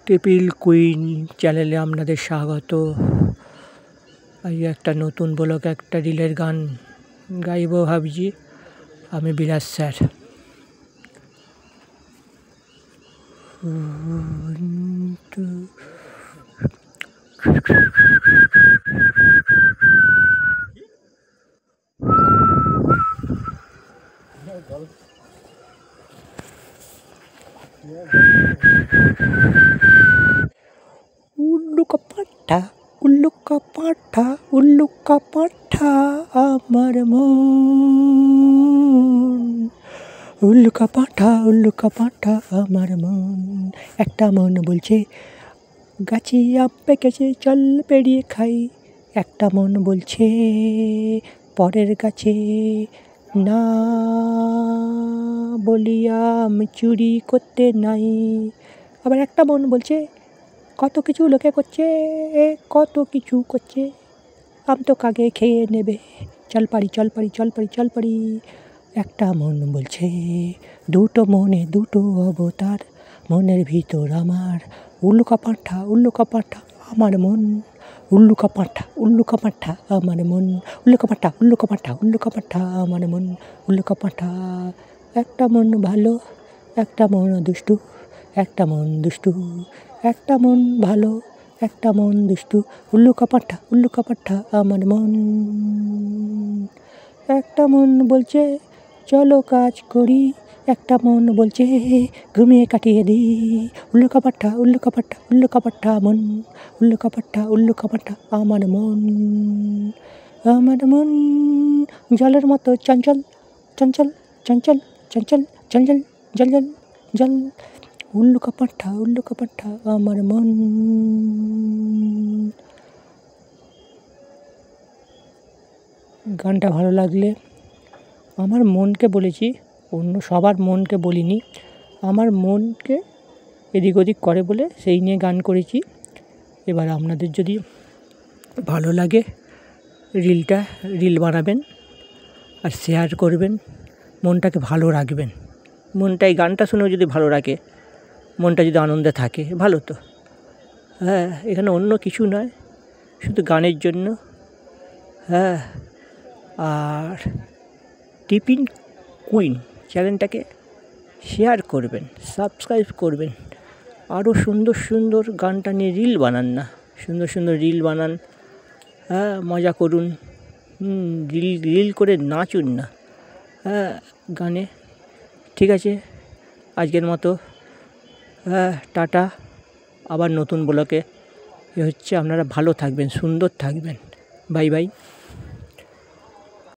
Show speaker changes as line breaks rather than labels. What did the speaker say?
টেপিল queen চ্যানেলে আপনাদের স্বাগত। আজ একটা নতুন ব্লগ একটা রিলের গান গাইব ভাবছি। আমি বিরাজ স্যার। উল্লুকা পাঠা আমার মন, উল্লুকা পাঠা আমার মন। একটা মন বলছে গাছে আম পেকেছে চল পেড়িয়ে খাই, একটা মন বলছে পরের গাছে না বলিয়া আমি চুরি করতে নাই। আবার একটা মন বলছে কত কিছু লোকে করছে, কত কিছু করছে, আম তো কাগে খেয়ে নেবে, চল পারি। একটা মন বলছে দুটো মনে দুটো অবতার, মনের ভিতর আমার উল্লুকা পাঠা আমার মন, উল্লুকা পাঠা আমার মন, উল্লুকা পাঠা আমার মন, উল্লুকা পাঠা। একটা মন ভালো, একটা মন দুষ্টু, একটা মন দুষ্টু, একটা মন ভালো, একটা মন দুষ্টু, উল্লুকা পাঠা আমার মন। একটা মন বলছে চলো কাজ করি, একটা মন বলছে ঘুমিয়ে কাটিয়ে দিই, উল্লুকা পাঠা মন, উল্লুকা পাঠা আমার মন। আমার মন জলের মতো চঞ্চল চঞ্চল চঞ্চল চঞ্চল চঞ্চল জল জল জল, উল্লুকা পাঠা আমার মন। গানটা ভালো লাগলে আমার মনকে বলেছি, অন্য সবার মনকে বলিনি, আমার মনকে এদিক ওদিক করে বলে সেই নিয়ে গান করেছি। এবার আপনাদের যদি ভালো লাগে রিল বানাবেন আর শেয়ার করবেন, মনটাকে ভালো রাখবেন। মনটা এই গানটা শুনেও যদি ভালো রাখে, মনটা যদি আনন্দে থাকে ভালো তো। হ্যাঁ, এখানে অন্য কিছু নয়, শুধু গানের জন্য। হ্যাঁ, আর টিপিন কুইন চ্যানেলটাকে শেয়ার করবেন, সাবস্ক্রাইব করবেন। আরও সুন্দর গানটা নিয়ে রিল বানান না, সুন্দর রিল বানান। হ্যাঁ, মজা করুন, রিল করে নাচুন না। হ্যাঁ, গানে। ঠিক আছে, আজকের মতো টাটা। আবার নতুন ব্লগে হচ্ছে, আপনারা ভালো থাকবেন, সুন্দর থাকবেন। বাই।